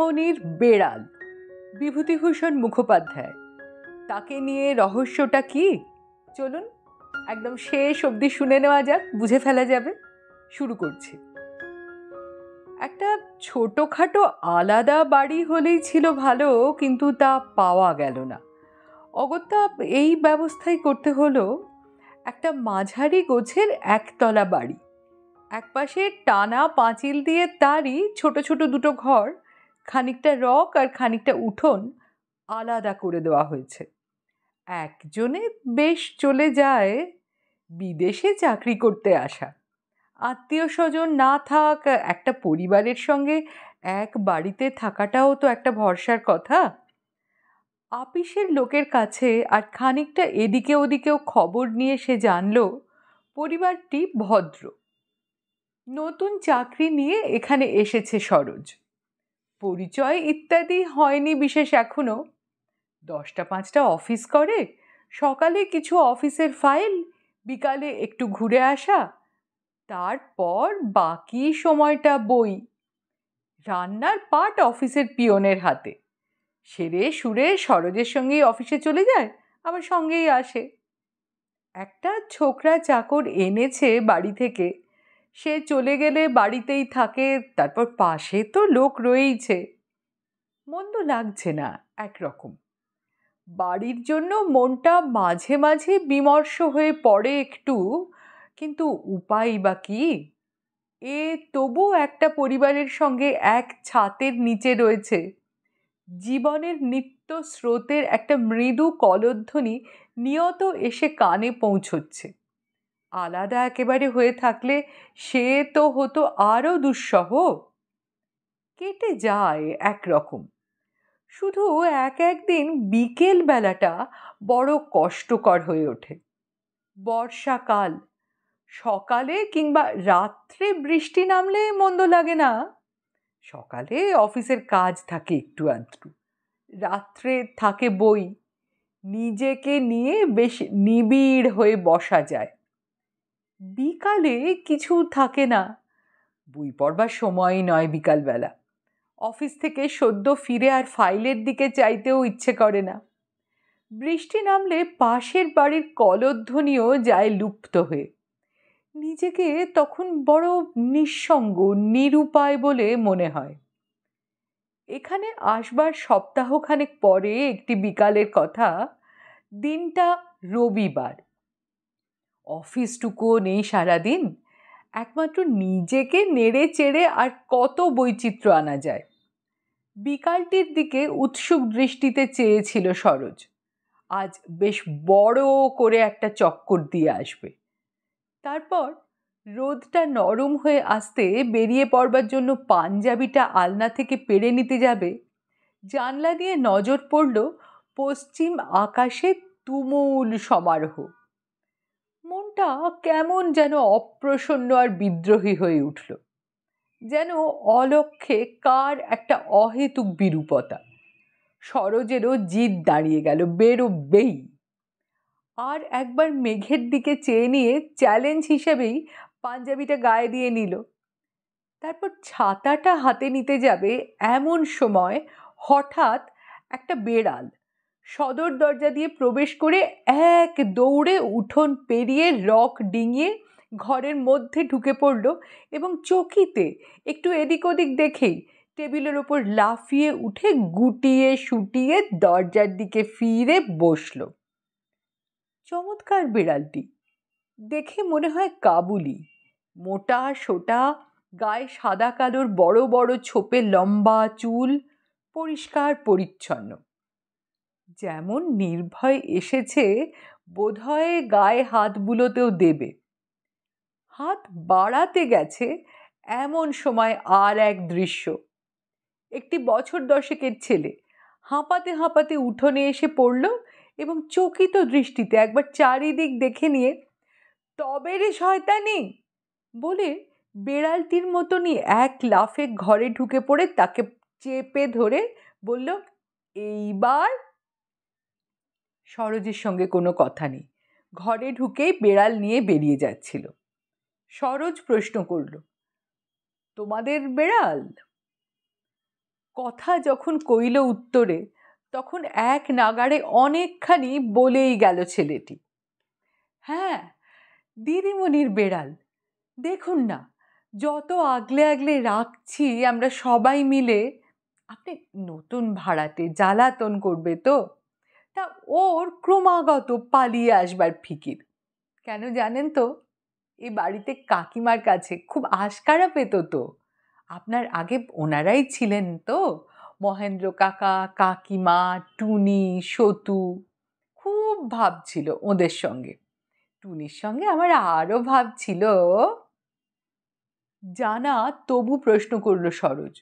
মামনির বেড়াল, বিভূতিভূষণ মুখোপাধ্যায়। তাকে নিয়ে রহস্যটা কি চলুন একদম শেষ অবধি শুনে নেওয়া যাক, বুঝে ফেলা যাবে। শুরু করছি। একটা ছোটোখাটো আলাদা বাড়ি হলেই ছিল ভালো, কিন্তু তা পাওয়া গেল না। অগত্যা এই ব্যবস্থাই করতে হলো একটা মাঝারি গোছের একতলা বাড়ি। একপাশে টানা পাঁচিল দিয়ে তারই ছোট ছোট দুটো ঘর, খানিকটা রক আর খানিকটা উঠোন আলাদা করে দেওয়া হয়েছে। একজনে বেশ চলে যায়, বিদেশে চাকরি করতে আসা। আত্মীয় স্বজন না থাক, একটা পরিবারের সঙ্গে এক বাড়িতে থাকাটাও তো একটা ভরসার কথা। আপিসের লোকের কাছে আর খানিকটা এদিকে ওদিকেও খবর নিয়ে সে জানল পরিবারটি ভদ্র। নতুন চাকরি নিয়ে এখানে এসেছে সরোজ। পরিচয় ইত্যাদি হয়নি বিশেষ এখনো। 10টা 5টা অফিস করে, সকালে কিছু অফিসের ফাইল, বিকালে একটু ঘুরে আসা, তারপর বাকি সময়টা বই। রান্নার পাট অফিসের পিয়নের হাতে। সেরে সুরে সরোজের সঙ্গেই অফিসে চলে যায়, আবার সঙ্গেই আসে। একটা ছোকরা চাকর এনেছে বাড়ি থেকে, সে চলে গেলে বাড়িতেই থাকে। তারপর পাশে তো লোক রয়েইছে। মন্দ লাগছে না একরকম। বাড়ির জন্য মনটা মাঝে মাঝে বিমর্ষ হয়ে পড়ে একটু, কিন্তু উপায় বা কি? তবু একটা পরিবারের সঙ্গে এক ছাতের নিচে রয়েছে। জীবনের নিত্য স্রোতের একটা মৃদু কলধ্বনি নিয়ত এসে কানে পৌঁছচ্ছে। আলাদা একেবারে হয়ে থাকলে সে তো হতো আরো দুঃসহ। কেটে যায় একরকম। শুধু একদিন বিকেল বেলাটা বড় কষ্টকর হয়ে ওঠে। বর্ষাকাল, সকালে কিংবা রাত্রে বৃষ্টি নামলে মন্দ লাগে না। সকালে অফিসের কাজ থাকে একটু আধটু, রাত্রে থাকে বই। নিজেকে নিয়ে বেশ নিবিড় হয়ে বসা যায়। বিকালে কিছু থাকে না, বই পড়বার সময়ই নয় বিকালবেলা। অফিস থেকে সদ্য ফিরে আর ফাইলের দিকে চাইতেও ইচ্ছে করে না। বৃষ্টি নামলে পাশের বাড়ির কলধ্বনিও যায় লুপ্ত হয়ে। নিজেকে তখন বড় নিঃসঙ্গ, নিরুপায় বলে মনে হয়। এখানে আসবার সপ্তাহখানেক পরে একটি বিকালের কথা। দিনটা রবিবার। অফিসটুকুও নেই সারাদিন। একমাত্র নিজেকে নেড়ে চেড়ে আর কত বৈচিত্র্য আনা যায়। বিকালটির দিকে উৎসুক দৃষ্টিতে চেয়েছিল সরোজ। আজ বেশ বড় করে একটা চক্কর দিয়ে আসবে। তারপর রোদটা নরম হয়ে আসতে বেরিয়ে পড়বার জন্য পাঞ্জাবিটা আলনা থেকে পেড়ে নিতে যাবে। জানলা দিয়ে নজর পড়ল পশ্চিম আকাশে তুমুল সমারোহ। মনটা কেমন যেন অপ্রসন্ন আর বিদ্রোহী হয়ে উঠল। যেন অলক্ষ্যে কার একটা অহেতুক বিরূপতা। সরোজেরও জিদ দাঁড়িয়ে গেল, বেরোবেই। আর একবার মেঘের দিকে চেয়ে নিয়ে চ্যালেঞ্জ হিসেবেই পাঞ্জাবিটা গায়ে দিয়ে নিল। তারপর ছাতাটা হাতে নিতে যাবে এমন সময় হঠাৎ একটা বেড়াল সদর দরজা দিয়ে প্রবেশ করে এক দৌড়ে উঠোন পেরিয়ে রক ডিঙিয়ে ঘরের মধ্যে ঢুকে পড়ল এবং চকিতে একটু এদিক ওদিক দেখেই টেবিলের ওপর লাফিয়ে উঠে গুটিয়ে সুটিয়ে দরজার দিকে ফিরে বসল। চমৎকার বিড়ালটি, দেখে মনে হয় কাবুলি। মোটা সোটা, গায়ে সাদা কালোর বড় বড় ছোপে লম্বা চুল, পরিষ্কার পরিচ্ছন্ন। যেমন নির্ভয় এসেছে বোধহয় গায়ে হাত বুলোতেও দেবে। হাত বাড়াতে গেছে এমন সময় আর এক দৃশ্য। একটি বছর 10-এর ছেলে হাঁপাতে হাঁপাতে উঠোনে এসে পড়ল এবং চকিত দৃষ্টিতে একবার চারিদিক দেখে নিয়ে তবে রে শয়তানি বলে বেড়ালটির মতনই এক লাফে ঘরে ঢুকে পড়ে তাকে চেপে ধরে বলল, এইবার? সরোজের সঙ্গে কোনো কথা নেই। ঘরে ঢুকেই বেড়াল নিয়ে বেরিয়ে যাচ্ছিল। সরোজ প্রশ্ন করল, তোমাদের বেড়াল? কথা যখন কইল উত্তরে, তখন এক নাগাড়ে অনেকখানি বলেই গেল ছেলেটি। হ্যাঁ, দিদিমণির বেড়াল, দেখুন না, যত আগলে আগলে রাখছি আমরা সবাই মিলে। আপনি নতুন ভাড়াটে, জ্বালাতন করবে তো, তা ওর ক্রমাগত পালিয়ে আসবার ফিকির। কেন জানেন তো, এই বাড়িতে কাকিমার কাছে খুব আশকারা পেত তো। আপনার আগে ওনারাই ছিলেন তো, মহেন্দ্র কাকা, কাকিমা, টুনি, সতু। খুব ভাব ছিল ওদের সঙ্গে। টুনির সঙ্গে আমার আরও ভাব ছিল। জানা তবু প্রশ্ন করল সরোজ,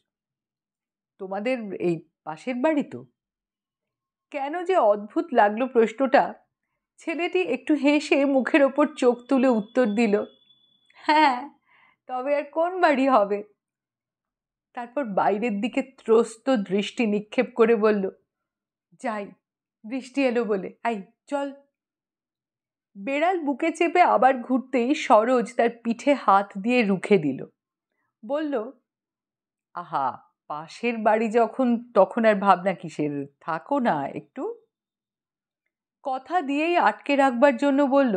তোমাদের এই পাশের বাড়ি তো? কেন যে অদ্ভুত লাগলো প্রশ্নটা, ছেলেটি একটু হেসে মুখের ওপর চোখ তুলে উত্তর দিল, হ্যাঁ, তবে আর কোন বাড়ি হবে। তারপর বাইরের দিকে ত্রস্ত দৃষ্টি নিক্ষেপ করে বলল, যাই, বৃষ্টি এলো বলে, আই চল। বেড়াল বুকে চেপে আবার ঘুরতেই সরোজ তার পিঠে হাত দিয়ে রুখে দিল। বলল, আহা, পাশের বাড়ি যখন তখন আর ভাবনা কিসের, থাকো না একটু। কথা দিয়েই আটকে রাখবার জন্য বলল,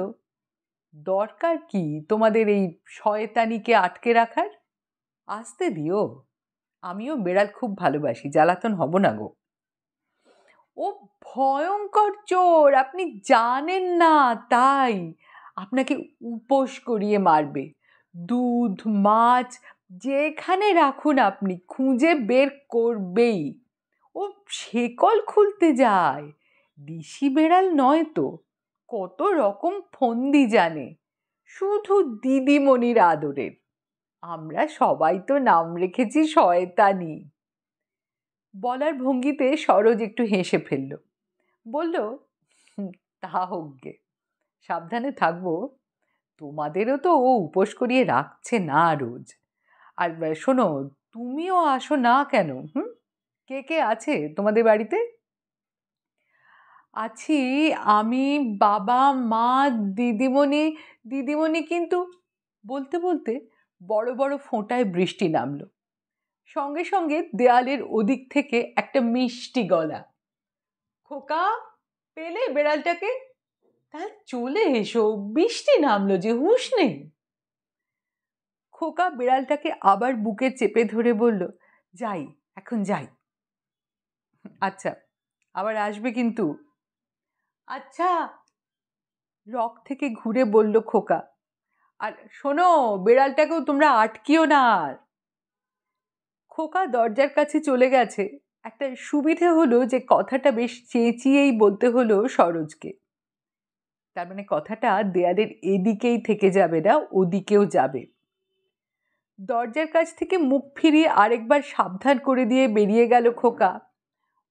দরকার কি তোমাদের এই শয়তানিকে আটকে রাখার? আসতে দিও, আমিও বেড়াল খুব ভালোবাসি, জ্বালাতন হব না গো। ও ভয়ঙ্কর চোর, আপনি জানেন না তাই। আপনাকে উপোস করিয়ে মারবে। দুধ, মাছ যেখানে রাখুন আপনি খুঁজে বের করবেই। ও শেকল খুলতে যায়, দিশি বেড়াল নয় তো, কত রকম ফন্দি জানে, শুধু দিদিমণির আদরের। আমরা সবাই তো নাম রেখেছি শয়তানি। বলার ভঙ্গিতে সরোজ একটু হেসে ফেলল। বলল, তা হোক গে, সাবধানে থাকবো। তোমাদেরও তো ও উপোস করিয়ে রাখছে না রোজ। আর শোনো, তুমিও আসো না কেন? কে কে আছে তোমাদের বাড়িতে? আছি আমি, বাবা, মা, দিদিমণি। দিদিমণি কিন্তু, বলতে বলতে বড় বড় ফোঁটায় বৃষ্টি নামলো। সঙ্গে সঙ্গে দেয়ালের ওদিক থেকে একটা মিষ্টি গলা, খোকা, পেলে বেড়ালটাকে? তা চলে এসো, বৃষ্টি নামলো যে, হুঁশ নেই। খোকা বিড়ালটাকে আবার বুকে চেপে ধরে বলল, যাই, এখন যাই। আচ্ছা, আবার আসবে কিন্তু। আচ্ছা, রক থেকে ঘুরে বলল খোকা। আর শোনো, বিড়ালটাকেও তোমরা আটকিও না আর। খোকা দরজার কাছে চলে গেছে। একটা সুবিধে হলো যে কথাটা বেশ চেঁচিয়েই বলতে হলো সরোজকে। তার মানে কথাটা দেয়ালের এদিকেই থেকে যাবে না, ওদিকেও যাবে। দরজার কাছ থেকে মুখ ফিরিয়ে আরেকবার সাবধান করে দিয়ে বেরিয়ে গেল খোকা।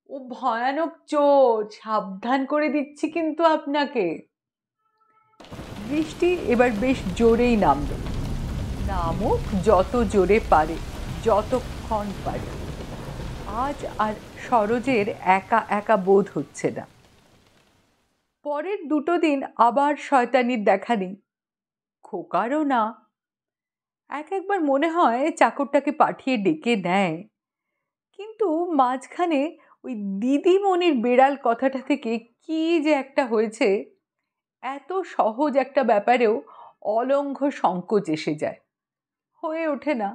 ও ভয়ানক চোর, সাবধান করে দিচ্ছি কিন্তু আপনাকে। বৃষ্টি এবার বেশ জোরেই নামল। নামুক যত জোরে পারে, যতক্ষণ পারে। আজ আর সরোজের একা একা বোধ হচ্ছে না। পরের দুটো দিন আবার শয়তানির দেখা নেই, খোকারও না। একবার মনে হয় চাকরটাকে পাঠিয়ে ডেকে নেয়, কিন্তু মাঝখানে ওই দিদিমণির বেড়াল কথাটা থেকে কি যে একটা হয়েছে, এত সহজ একটা ব্যাপারেও অলঙ্ঘ সংকোচ এসে যায়, হয়ে ওঠে না।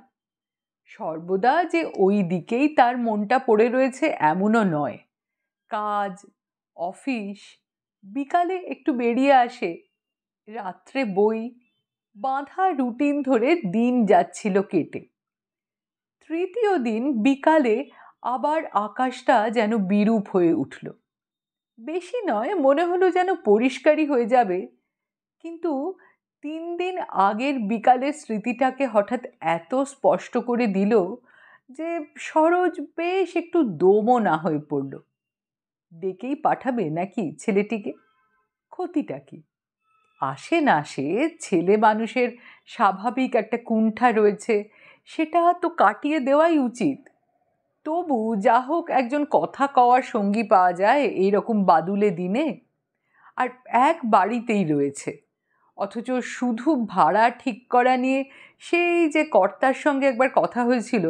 সর্বদা যে ওই দিকেই তার মনটা পড়ে রয়েছে এমনও নয়। কাজ, অফিস, বিকালে একটু বেরিয়ে আসে, রাত্রে বই, বাঁধা রুটিন ধরে দিন যাচ্ছিল কেটে। তৃতীয় দিন বিকালে আবার আকাশটা যেন বিরূপ হয়ে উঠল। বেশি নয়, মনে হলো যেন পরিষ্কারই হয়ে যাবে, কিন্তু 3 দিন আগের বিকালের স্মৃতিটাকে হঠাৎ এত স্পষ্ট করে দিল যে সরোজ বেশ একটু দমও না হয়ে পড়ল। ডেকেই পাঠাবে নাকি ছেলেটিকে? ক্ষতিটা কি? আসে না সে, ছেলে মানুষের স্বাভাবিক একটা কুণ্ঠা রয়েছে, সেটা তো কাটিয়ে দেওয়াই উচিত। তবু যা হোক, একজন কথা কওয়ার সঙ্গী পাওয়া যায় এইরকম বাদুলে দিনে। আর এক বাড়িতেই রয়েছে, অথচ শুধু ভাড়া ঠিক করা নিয়ে সেই যে কর্তার সঙ্গে একবার কথা হয়েছিল,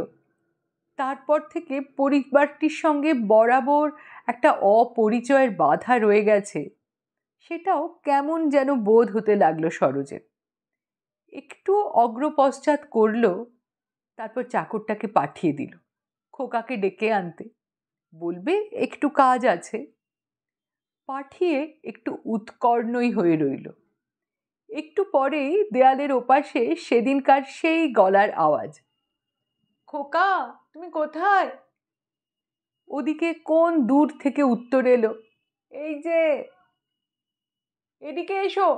তারপর থেকে পরিবারটির সঙ্গে বরাবর একটা অপরিচয়ের বাধা রয়ে গেছে, সেটাও কেমন যেন বোধ হতে লাগলো সরোজের। একটু অগ্রপশ্চাৎ করল, তারপর চাকরটাকে পাঠিয়ে দিল খোকাকে ডেকে আনতে, বলবে একটু কাজ আছে। পাঠিয়ে একটু উৎকর্ণই হয়ে রইল। একটু পরেই দেয়ালের ওপাশে সেদিনকার সেই গলার আওয়াজ, খোকা তুমি কোথায়? ওদিকে কোন দূর থেকে উত্তর এলো, এই যে, এদিকে এসো।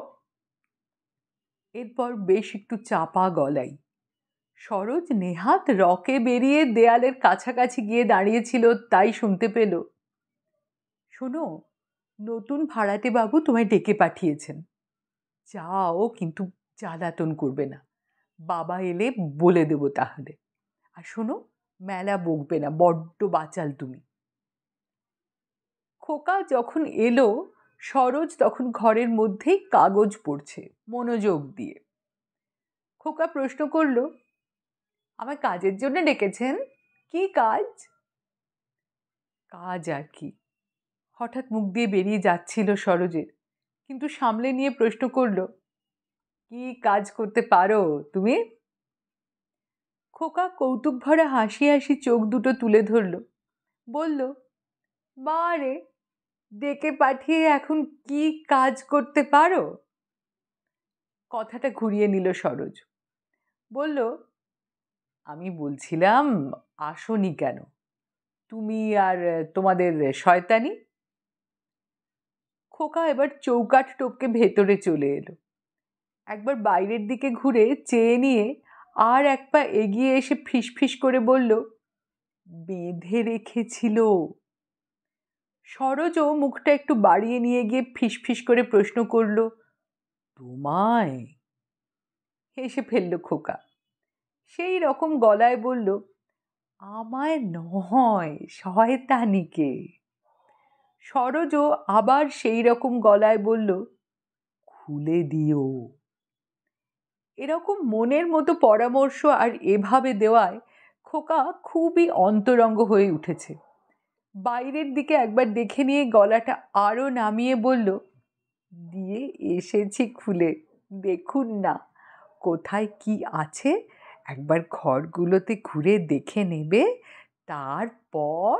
এরপর বেশ একটু চাপা গলাই। সরোজ নেহাত রকে বেরিয়ে দেয়ালের কাছাকাছি গিয়ে দাঁড়িয়েছিল, তাই শুনতে পেল, শোনো, নতুন ভাড়াটে বাবু তোমায় ডেকে পাঠিয়েছেন। যাও, কিন্তু জ্বালাতন করবে না, বাবা এলে বলে দেবো তাহলে। আর শোনো, মেলা বকবে না, বড্ড বাচাল তুমি। খোকা যখন এলো, সরোজ তখন ঘরের মধ্যেই কাগজ পড়ছে মনোযোগ দিয়ে। খোকা প্রশ্ন করল, আমায় কাজের জন্য ডেকেছেন? কি কাজ? কাজ আর কি, হঠাৎ মুখ দিয়ে বেরিয়ে যাচ্ছিল সরোজের, কিন্তু সামলে নিয়ে প্রশ্ন করল, কি কাজ করতে পারো তুমি? খোকা কৌতুক ভরা হাসি হাসি চোখ দুটো তুলে ধরল, বলল, বারে, ডেকে পাঠিয়ে এখন কি কাজ করতে পারো? কথাটা ঘুরিয়ে নিল সরোজ, বলল, আমি বলছিলাম আসোনি কেন, তুমি আর তোমাদের শয়তানি। খোকা এবার চৌকাঠ টপকে ভেতরে চলে এলো, একবার বাইরের দিকে ঘুরে চেয়ে নিয়ে আর এক পা এগিয়ে এসে ফিসফিস করে বলল, বেঁধে রেখেছিল। সরোজও মুখটা একটু বাড়িয়ে নিয়ে গিয়ে ফিসফিস করে প্রশ্ন করল, তোমায়? হেসে ফেলল খোকা, সেই রকম গলায় বলল, আমায় নয়, শয়তানিকে। সরোজও আবার সেই রকম গলায় বলল, খুলে দিও। এরকম মনের মতো পরামর্শ আর এভাবে দেওয়ায় খোকা খুবই অন্তরঙ্গ হয়ে উঠেছে। বাইরের দিকে একবার দেখে নিয়ে গলাটা আরও নামিয়ে বলল, দিয়ে এসেছি খুলে, দেখুন না কোথায় কি আছে, একবার ঘরগুলোতে ঘুরে দেখে নেবে, তারপর।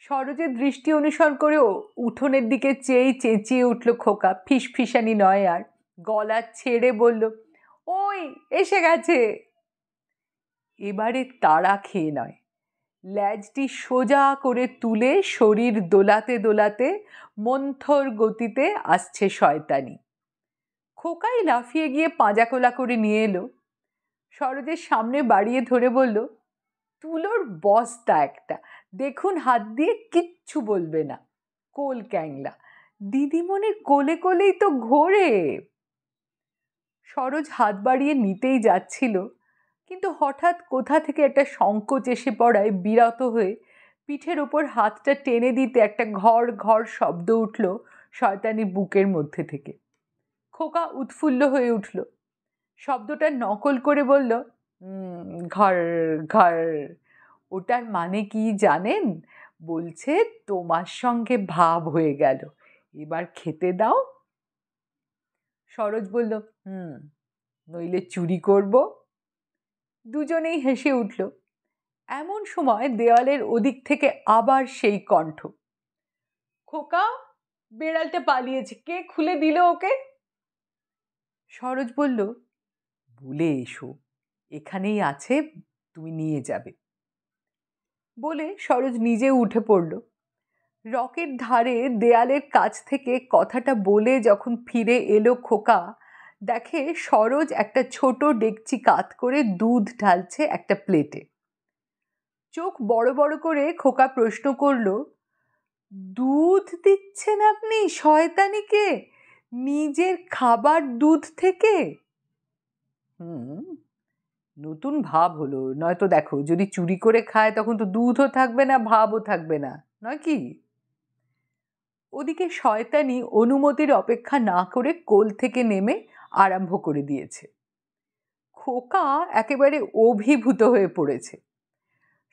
সরোজের দৃষ্টি অনুসরণ করে উঠোনের দিকে চেয়েই চেঁচিয়ে উঠল খোকা, ফিসফিসানি নয় আর, গলা ছেড়ে বলল, ওই এসে গেছে। এবারে তাড়া খেয়ে নয়, ল্যাজটি সোজা করে তুলে শরীর দোলাতে দোলাতে মন্থর গতিতে আসছে শয়তানি। খোকাই লাফিয়ে গিয়ে পাঁজাকোলা করে নিয়ে এলো, সরোজের সামনে বাড়িয়ে ধরে বলল, তুলোর বস্তা একটা, দেখুন হাত দিয়ে, কিচ্ছু বলবে না, কোল ক্যাংলা, দিদিমণির কোলে কোলেই তো ঘোরে। সরোজ হাত বাড়িয়ে নিতেই যাচ্ছিল, কিন্তু হঠাৎ কোথা থেকে একটা সংকোচ এসে পড়ায় বিরত হয়ে পিঠের ওপর হাতটা টেনে দিতে একটা ঘর ঘর শব্দ উঠল শয়তানির বুকের মধ্যে থেকে। খোকা উৎফুল্ল হয়ে উঠল, শব্দটা নকল করে বলল, ঘর ঘর। ওটার মানে কি জানেন? বলছে তোমার সঙ্গে ভাব হয়ে গেল, এবার খেতে দাও। সরোজ বলল, নইলে চুরি করব। দুজনেই হেসে উঠল। এমন সময় দেওয়ালের ওদিক থেকে আবার সেই কণ্ঠ, খোকা, বেড়ালটা পালিয়েছে, কে খুলে দিল ওকে? সরোজ বলল, বলে এসো, এখানেই আছে, তুমি নিয়ে যাবে। বলে সরোজ নিজে উঠে পড়ল। রকের ধারে দেয়ালের কাছ থেকে কথাটা বলে যখন ফিরে এলো খোকা, দেখে সরোজ একটা ছোট ডেকচি কাত করে দুধ ঢালছে একটা প্লেটে। চোখ বড় বড় করে খোকা প্রশ্ন করল, দুধ দিচ্ছেন আপনি শয়তানিকে, নিজের খাবার দুধ থেকে? নতুন ভাব হলো, নয়তো দেখো যদি চুরি করে খায় তখন তো দুধও থাকবে না, ভাবও থাকবে না, নয় কি? ওদিকে শয়তানি অনুমতির অপেক্ষা না করে কোল থেকে নেমে আরম্ভ করে দিয়েছে। খোকা একেবারে অভিভূত হয়ে পড়েছে।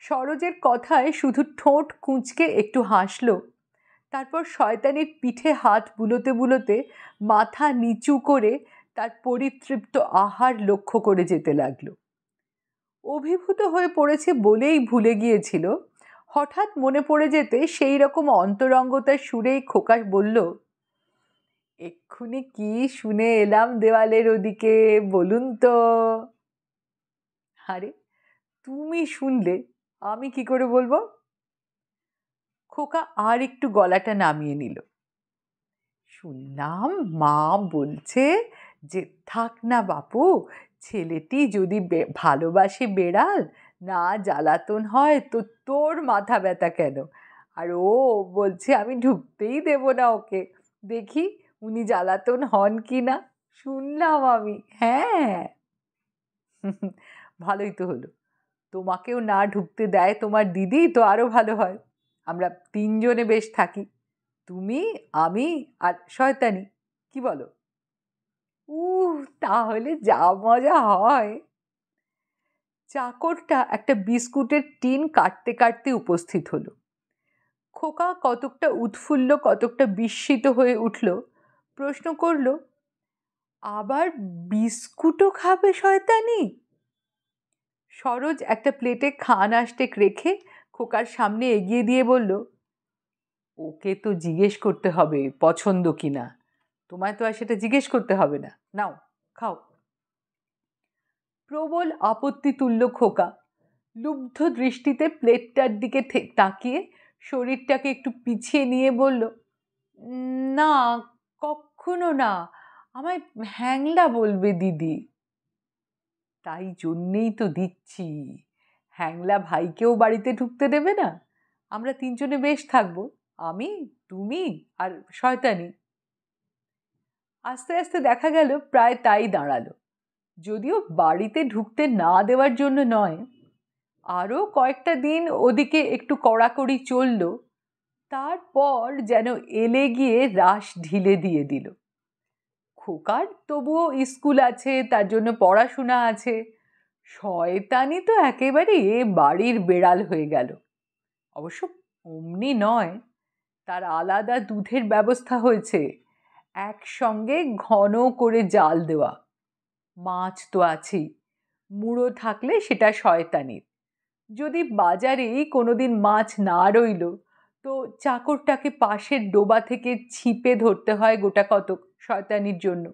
সরোজের কথায় শুধু ঠোঁট কুঁচকে একটু হাসল, তারপর শয়তানির পিঠে হাত বুলোতে বুলোতে মাথা নিচু করে তার পরিতৃপ্ত আহার লক্ষ্য করে যেতে লাগলো। অভিভূত হয়ে পড়েছে বলেই ভুলে গিয়েছিল, হঠাৎ মনে পড়ে যেতে সেই রকম অন্তরঙ্গতার সুরেই খোকা বলল, এক্ষুনি কি শুনে এলাম দেওয়ালের ওদিকে, বলুন তো। আরে তুমি শুনলে, আমি কি করে বলবো? খোকা আর একটু গলাটা নামিয়ে নিল। শুনলাম মা বলছে যে, থাক না বাপু, ছেলেটি যদি ভালোবাসে বেড়াল, না জ্বালাতন হয় তো তোর মাথা ব্যথা কেন? আর ও বলছে আমি ঢুকতেই দেব না ওকে, দেখি উনি জ্বালাতন হন কি না। শুনলাম আমি, হ্যাঁ। ভালোই তো হলো, তোমাকেও না ঢুকতে দেয় তোমার দিদি তো আরো ভালো হয়। আমরা তিনজনে বেশ থাকি, তুমি, আমি আর শয়তানি, কি বলো? তাহলে যা মজা হয়। চাকরটা একটা বিস্কুটের টিন কাটতে কাটতে উপস্থিত হলো। খোকা কতকটা উৎফুল্ল কতকটা বিস্মিত হয়ে উঠল, প্রশ্ন করল, আবার বিস্কুটও খাবে শয়তানি? সরোজ একটা প্লেটে খান আষ্টেক রেখে খোকার সামনে এগিয়ে দিয়ে বলল, ওকে তো জিজ্ঞেস করতে হবে পছন্দ কিনা, তোমায় তো আর সেটা জিজ্ঞেস করতে হবে না, নাও খাও। প্রবল আপত্তি তুলল খোকা, লুব্ধ দৃষ্টিতে প্লেটটার দিকে তাকিয়ে শরীরটাকে একটু পিছিয়ে নিয়ে বলল, না, কখনো না, আমায় হ্যাংলা বলবে দিদি। তাই জন্যেই তো দিচ্ছি, হ্যাংলা ভাইকেও বাড়িতে ঢুকতে দেবে না, আমরা তিনজনে বেশ থাকবো, আমি, তুমি আর শয়তানি। আস্তে আস্তে দেখা গেল প্রায় তাই দাঁড়ালো, যদিও বাড়িতে ঢুকতে না দেওয়ার জন্য নয়। আরও কয়েকটা দিন ওদিকে একটু কড়াকড়ি চলল, তারপর যেন এলে গিয়ে রাশ ঢিলে দিয়ে দিল। খোকার তবুও স্কুল আছে, তার জন্য পড়াশোনা আছে, শয়তানি তো একেবারে বাড়ির বেড়াল হয়ে গেল। অবশ্য অমনি নয়, তার আলাদা দুধের ব্যবস্থা হয়েছে, একসঙ্গে ঘন করে জাল দেওয়া। মাছ তো আছেই, মুড়ো থাকলে সেটা শয়তানির। যদি বাজারেই কোনোদিন মাছ না রইল, তো চাকরটাকে পাশের ডোবা থেকে ছিপে ধরতে হয় গোটা কতক শয়তানির জন্য।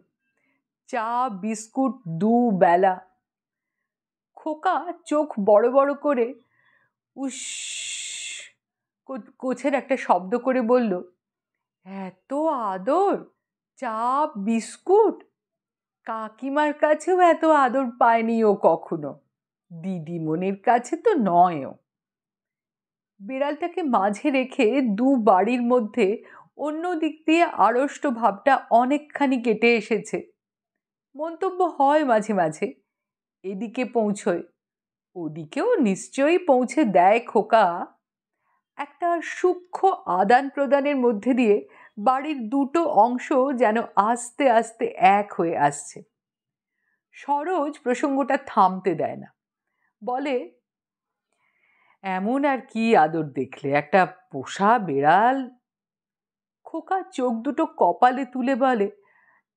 চা বিস্কুট দুবেলা। খোকা চোখ বড় বড় করে উস কোছের একটা শব্দ করে বলল, এত আদর, চা বিস্কুট, কাকিমার কাছেও এত আদর পায়নি ও কখনো, দিদিমণির কাছে তো নয়ও। বিড়ালটাকে মাঝে রেখে দু বাড়ির মধ্যে অন্য দিক দিয়ে আড়ষ্ট ভাবটা অনেকখানি কেটে এসেছে। মন্তব্য হয় মাঝে মাঝে, এদিকে পৌঁছয়, ওদিকেও নিশ্চয়ই পৌঁছে দেয় খোকা। একটা সূক্ষ্ম আদান প্রদানের মধ্যে দিয়ে বাড়ির দুটো অংশ যেন আস্তে আস্তে এক হয়ে আসছে। সরোজ প্রসঙ্গটা থামতে দেয় না, বলে, এমন আর কি আদর দেখলে, একটা পোষা বেড়াল। খোকা চোখ দুটো কপালে তুলে বলে,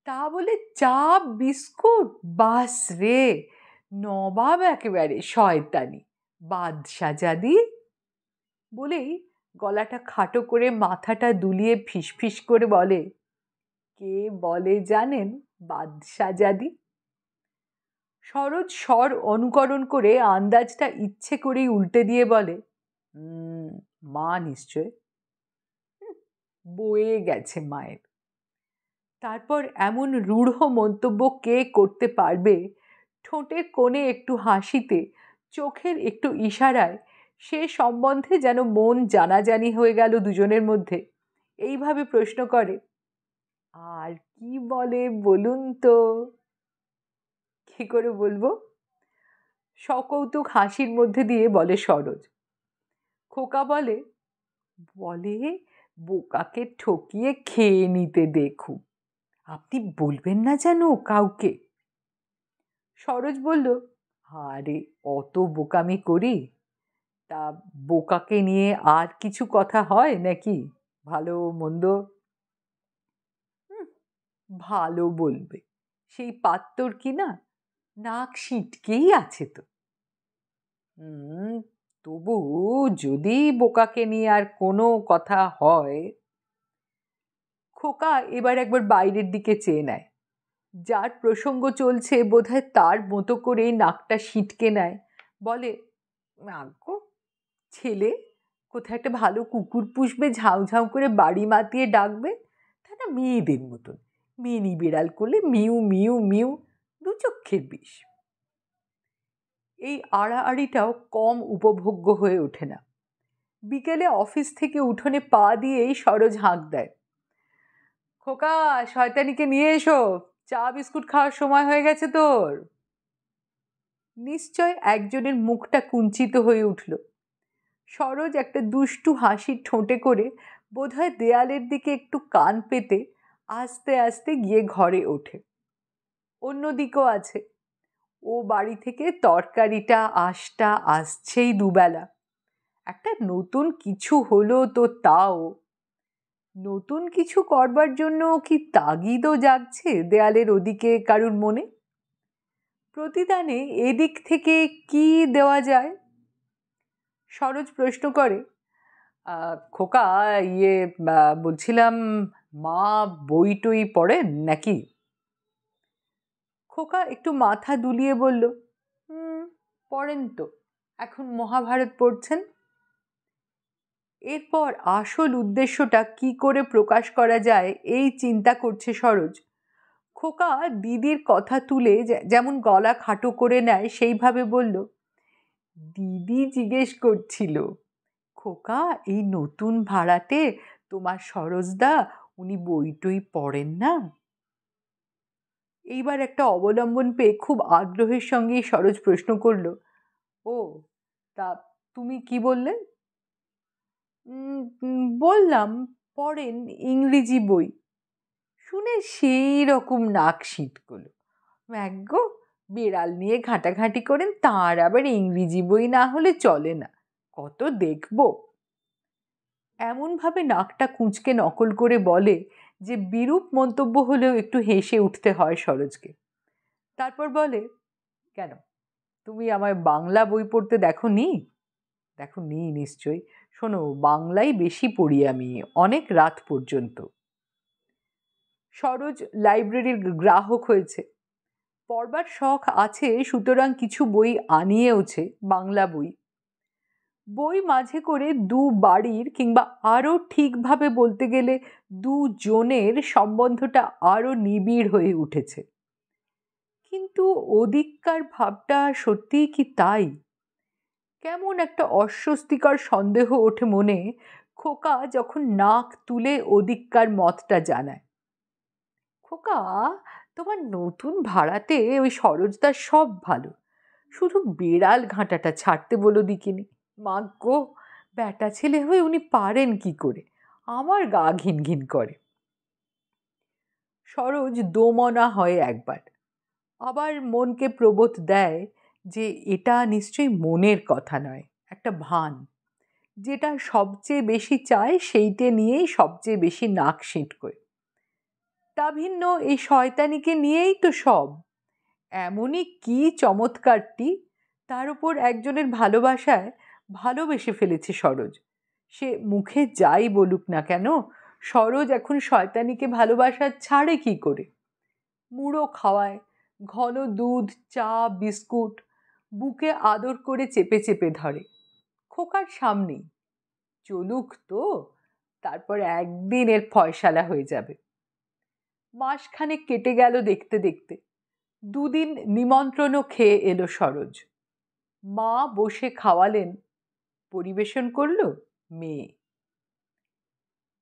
তা বলে চা বিস্কুট, বাস রে, নবাব একেবারে শয়তানি, বাদশাজাদি। বলেই গলাটা খাটো করে মাথাটা দুলিয়ে ফিসফিস করে বলে, কে বলে জানেন বাদশাজাদি? সরোজ স্বর অনুকরণ করে আন্দাজটা ইচ্ছে করেই উল্টে দিয়ে বলে, মা নিশ্চয়, বয়ে গেছে মায়ের। তারপর এমন রূঢ় মন্তব্য কে করতে পারবে, ঠোঁটের কোণে একটু হাসিতে, চোখের একটু ইশারায় সে সম্বন্ধে যেন মন জানাজানি হয়ে গেল দুজনের মধ্যে। এইভাবে প্রশ্ন করে, আর কি বলে বলুন তো? কি করে বলবো? সকৌতুক হাসির মধ্যে দিয়ে বলে সরোজ। খোকা বলে, বলে বোকাকে ঠকিয়ে খেয়ে নিতে দেখুন, আপনি বলবেন না যেন কাউকে। সরোজ বলল, আরে অত বোকামি করি? তা বোকাকে নিয়ে আর কিছু কথা হয় নাকি? ভালো মন্দ? হুম, ভালো বলবে, সেই পাত্তর কি না, নাক সিটকেই আছে তো। হুম, তবু যদি বোকাকে নিয়ে আর কোনো কথা হয়। খোকা এবার একবার বাইরের দিকে চেয়ে নেয়। যার প্রসঙ্গ চলছে বোধহয় তার মতো করে নাকটা সিটকে নেয়, বলে, আগ্গো, ছেলে কোথায় একটা ভালো কুকুর পুষবে, ঝাউ ঝাউ করে বাড়ি মাতিয়ে ডাকবে, তা না মেয়েদের মতন মিনি বিড়াল করলে মিউ মিউ মিউ, দু চক্ষের বিষ। এই আড়াআড়িটাও কম উপভোগ্য হয়ে ওঠে না। বিকেলে অফিস থেকে উঠোনে পা দিয়েই সরোজ হাঁক দেয়, খোকা শয়তানিকে নিয়ে এসো, চা বিস্কুট খাওয়ার সময় হয়ে গেছে তোর। নিশ্চয় একজনের মুখটা কুঞ্চিত হয়ে উঠল। সরোজ একটা দুষ্টু হাসি ঠোঁটে করে বোধহয় দেয়ালের দিকে একটু কান পেতে আস্তে আস্তে গিয়ে ঘরে ওঠে। অন্যদিকেও আছে, ও বাড়ি থেকে তরকারিটা আঁশটা আসছেই দুবেলা। একটা নতুন কিছু হলো তো তাও। নতুন কিছু করবার জন্য কি তাগিদও জাগছে দেয়ালের ওদিকে কারুর মনে? প্রতিদানে এদিক থেকে কি দেওয়া যায়? সরোজ প্রশ্ন করে, খোকা, ইয়ে বলছিলাম, মা বই টই পড়েন নাকি? খোকা একটু মাথা দুলিয়ে বলল, হুম, পড়েন তো, এখন মহাভারত পড়ছেন। এরপর আসল উদ্দেশ্যটা কি করে প্রকাশ করা যায় এই চিন্তা করছে সরোজ। খোকা দিদির কথা তুলে যেমন গলা খাটো করে নেয় সেইভাবে বলল, দিদি জিজ্ঞেস করছিল, খোকা এই নতুন ভাড়াটে তোমার সরোজদা, উনি বই টই পড়েন না? এইবার একটা অবলম্বন পেয়ে খুব আগ্রহের সঙ্গেই সরোজ প্রশ্ন করল, ও তা তুমি কি বললে? বললাম পড়েন ইংরেজি বই। শুনে সেই রকম নাক সিঁটকল, ম্যাগো, বিড়াল নিয়ে ঘাঁটাঘাঁটি করেন, তাঁর আবার ইংরেজি বই না হলে চলে না, কত দেখবো। এমনভাবে নাকটা কুঁচকে নকল করে বলে যে বিরূপ মন্তব্য হলেও একটু হেসে উঠতে হয় সরোজকে। তারপর বলে, কেন, তুমি আমায় বাংলা বই পড়তে দেখো নি? দেখো নি নিশ্চয়ই। শোনো, বাংলাই বেশি পড়ি আমি, অনেক রাত পর্যন্ত। সরোজ লাইব্রেরির গ্রাহক হয়েছে, পড়বার শখ আছে, সুতরাং কিছু বই আনিয়েওছে, বাংলা বই। বই মাঝে করে দু বাড়ির, কিংবা আরও ঠিকভাবে বলতে গেলে দুজনের সম্বন্ধটা আরও নিবিড় হয়ে উঠেছে। কিন্তু ওদিককার ভাবটা সত্যিই কি তাই? কেমন একটা অস্বস্তিকর সন্দেহ ওঠে মনে খোকা যখন নাক তুলে ওদিককার মতটা জানায়। খোকা, তোমার নতুন ভাড়াতে ওই সরোজদার সব ভালো, শুধু বিড়াল ঘাঁটাটা ছাড়তে বলো দিকিনি। মা গো, ব্যাটা ছেলে হয়ে উনি পারেন কি করে, আমার গা ঘিন ঘিন করে। সরোজ দোমনা হয় একবার, আবার মনকে প্রবোধ দেয় যে এটা নিশ্চয়ই মনের কথা নয়, একটা ভান, যেটা সবচেয়ে বেশি চায় সেইটে নিয়েই সবচেয়ে বেশি নাক সিঁটকোয়। তা ভিন্ন এই শয়তানিকে নিয়েই তো সব। এমনই কি চমৎকারটি, তার উপর একজনের ভালোবাসায় ভালোবেসে ফেলেছে সরোজ। সে মুখে যাই বলুক না কেন, সরোজ এখন শয়তানিকে ভালোবাসা ছাড়ে কি করে? মুড়ো খাওয়ায়, ঘন দুধ, চা, বিস্কুট বুকে আদর করে চেপে চেপে ধরে, খোকার সামনেই। চলুক তো, তারপর একদিন এর ফয়সালা হয়ে যাবে। মাসখানেক কেটে গেল দেখতে দেখতে। দুদিন নিমন্ত্রণও খেয়ে এলো সরোজ। মা বসে খাওয়ালেন, পরিবেশন করলো মেয়ে।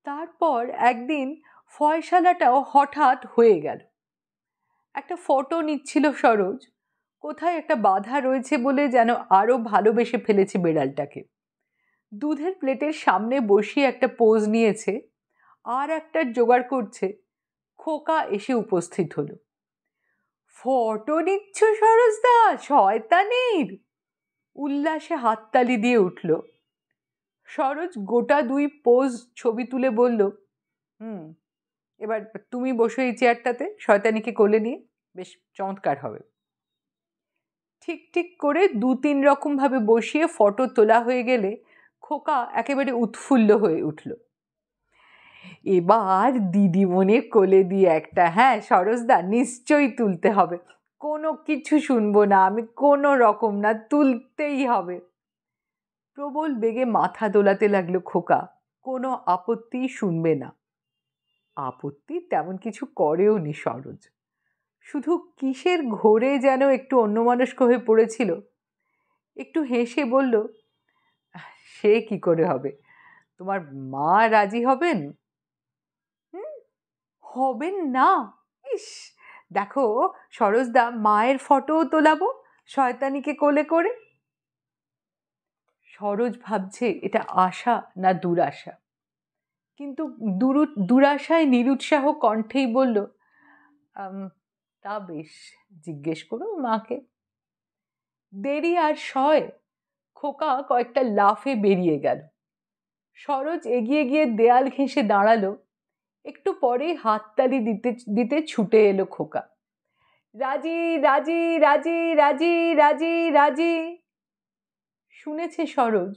তারপর একদিন ফয়সালাটাও হঠাৎ হয়ে গেল। একটা ফটো নিচ্ছিল সরোজ, কোথায় একটা বাধা রয়েছে বলে যেন আরো ভালোবেসে ফেলেছে বেড়ালটাকে। দুধের প্লেটের সামনে বসিয়ে একটা পোজ নিয়েছে, আর একটা জোগাড় করছে। খোকা এসে উপস্থিত হলো। ফটো নিচ্ছ সরোজদা, শয়তানির? উল্লাসে হাততালি দিয়ে উঠল। সরোজ গোটা 2 পোজ ছবি তুলে বলল, এবার তুমি বসো এই চেয়ারটাতে শয়তানিকে কোলে নিয়ে, বেশ চমৎকার হবে। ঠিক ঠিক করে 2-3 রকমভাবে বসিয়ে ফটো তোলা হয়ে গেলে খোকা একেবারে উৎফুল্ল হয়ে উঠল। এবার দিদিমণির কোলে দিয়ে একটা, হ্যাঁ সরোজদা নিশ্চয়ই তুলতে হবে, কোনো কিছু শুনবো না আমি, কোনো রকম না, তুলতেই হবে। প্রবল বেগে মাথা দোলাতে লাগলো খোকা, কোনো আপত্তি শুনবে না। আপত্তি তেমন কিছু করেও নি সরোজ, শুধু কিসের ঘোরে যেন একটু অন্যমনস্ক হয়ে পড়েছিল। একটু হেসে বলল, সে কি করে হবে, তোমার মা রাজি হবেন? হবেন না? ইস, দেখো সরোজদা, মায়ের ফটোও তোলাবো শয়তানিকে কোলে করে। সরোজ ভাবছে এটা আশা না দুরাশা, কিন্তু দুরাশায় নিরুৎসাহ কণ্ঠেই বলল, তা বেশ, জিজ্ঞেস করো মাকে। দেরি আর সয়, খোকা কয়েকটা লাফে বেরিয়ে গেল। সরোজ এগিয়ে গিয়ে দেয়াল ঘেঁষে দাঁড়ালো। একটু পরেই হাততালি দিতে দিতে ছুটে এলো খোকা। রাজি রাজি রাজি রাজি রাজি রাজি। শুনেছে সরোজ,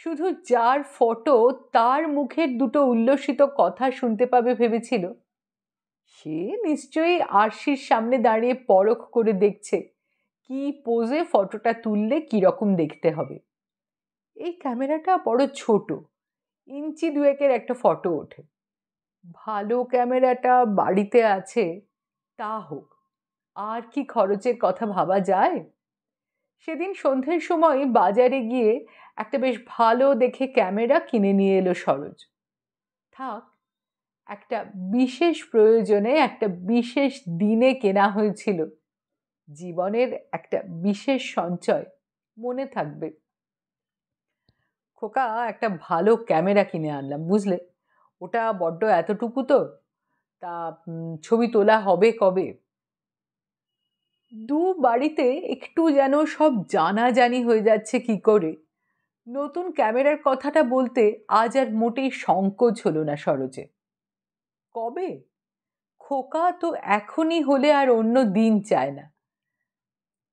শুধু যার ফটো তার মুখের দুটো উল্লসিত কথা শুনতে পাবে ভেবেছিল। সে নিশ্চয়ই আরশির সামনে দাঁড়িয়ে পরখ করে দেখছে কি পোজে ফটোটা তুললে কিরকম দেখতে হবে। এই ক্যামেরাটা বড় ছোট, ইঞ্চি 2-এর একটা ফটো ওঠে। ভালো ক্যামেরাটা বাড়িতে আছে, তা হোক, আর কি খরচের কথা ভাবা যায়। সেদিন সন্ধ্যের সময় বাজারে গিয়ে একটা বেশ ভালো দেখে ক্যামেরা কিনে নিয়ে এলো সরোজ। থাক, একটা বিশেষ প্রয়োজনে একটা বিশেষ দিনে কেনা হয়েছিল, জীবনের একটা বিশেষ সঞ্চয়, মনে থাকবে। খোকা, একটা ভালো ক্যামেরা কিনে আনলাম বুঝলে, ওটা বড্ড এতটুকু তো, তা ছবি তোলা হবে কবে? বাড়িতে একটু যেন সব জানাজানি হয়ে যাচ্ছে কি করে। নতুন ক্যামেরার কথাটা বলতে আজ আর মোটেই সংকোচ হলো না সরোজে। কবে? খোকা তো এখনই হলে আর অন্য দিন চায় না,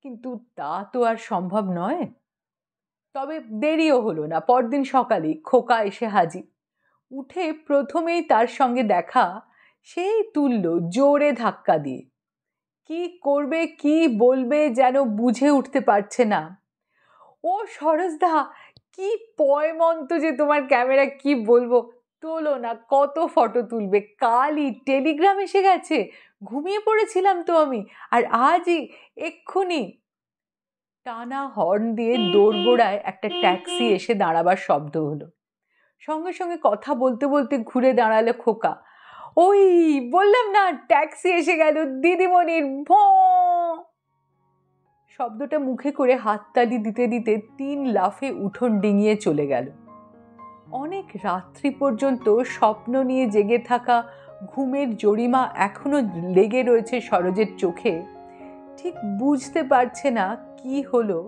কিন্তু তা তো আর সম্ভব নয়। তবে দেরিও হলো না, পরদিন সকালে খোকা এসে হাজির। উঠে প্রথমেই তার সঙ্গে দেখা, সেই তুলল জোরে ধাক্কা দিয়ে। কি করবে কি বলবে যেন বুঝে উঠতে পারছে না। ও সরোজদা, কি পয়মন্ত যে তোমার ক্যামেরা, কি বলবো, তোলো না, কত ফটো তুলবে, কালই টেলিগ্রাম এসে গেছে, ঘুমিয়ে পড়েছিলাম তো আমি, আর আজই এক্ষুনি। টানা হর্ন দিয়ে দোরগোড়ায় একটা ট্যাক্সি এসে দাঁড়াবার শব্দ হলো। সঙ্গে সঙ্গে কথা বলতে বলতে ঘুরে দাঁড়ালো খোকা। ওই বললাম না, ট্যাক্সি এসে গেল দিদিমণির, শব্দটা মুখে করে হাততালি দিতে দিতে 3 লাফে উঠোন ডিঙিয়ে চলে গেল। অনেক রাত্রি পর্যন্ত স্বপ্ন নিয়ে জেগে থাকা ঘুমের জরিমা এখনো লেগে রয়েছে সরোজের চোখে, ঠিক বুঝতে পারছে না কি হলো।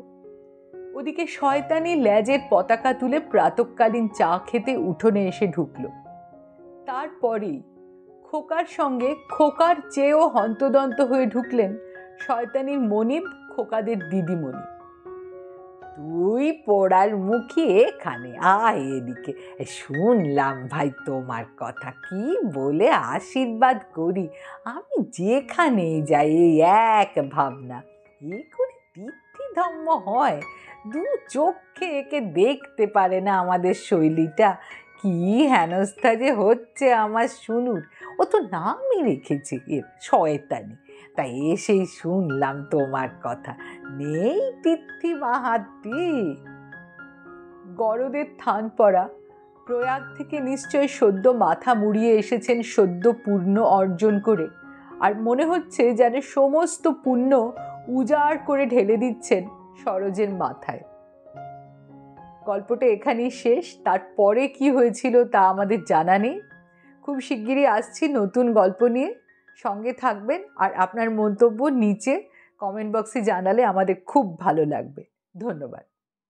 ওদিকে শয়তানি লেজের পতাকা তুলে প্রাতঃকালীন চা খেতে উঠোনে এসে ঢুকলো। তারপরেই খোকার সঙ্গে খোকার চেয়েও হন্তদন্ত হয়ে ঢুকলেন শয়তানির মনিব, খোকাদের দিদিমণি। তুই পোড়ার মুখী এখানে আয় এদিকে, শুনলাম ভাই তোমার কথা, কি বলে আশীর্বাদ করি, আমি যেখানেই যাই এই এক ভাবনা, এ করে তীর্থিধম্ম হয়, দু চোখে একে দেখতে পারে না আমাদের শৈলীটা, কি হেনস্থা যে হচ্ছে আমার শুনুর, ও তো নামই রেখেছে এর শয়তানি, তাই এসেই শুনলাম তোমার কথা, নেই তিথি মাহাত্তি। গরদের থান পড়া, প্রয়াগ থেকে নিশ্চয় সদ্য মাথা মুড়িয়ে এসেছেন সদ্য পুণ্য অর্জন করে, আর মনে হচ্ছে যেন সমস্ত পুণ্য উজাড় করে ঢেলে দিচ্ছেন সরোজের মাথায়। গল্পটা এখানেই শেষ, তারপরে কি হয়েছিল তা আমাদের জানা নেই। খুব শিগগিরই আসছি নতুন গল্প নিয়ে, সঙ্গে থাকবেন, আর আপনার মন্তব্য নিচে কমেন্ট বক্সে জানালে আমাদের খুব ভালো লাগবে। ধন্যবাদ।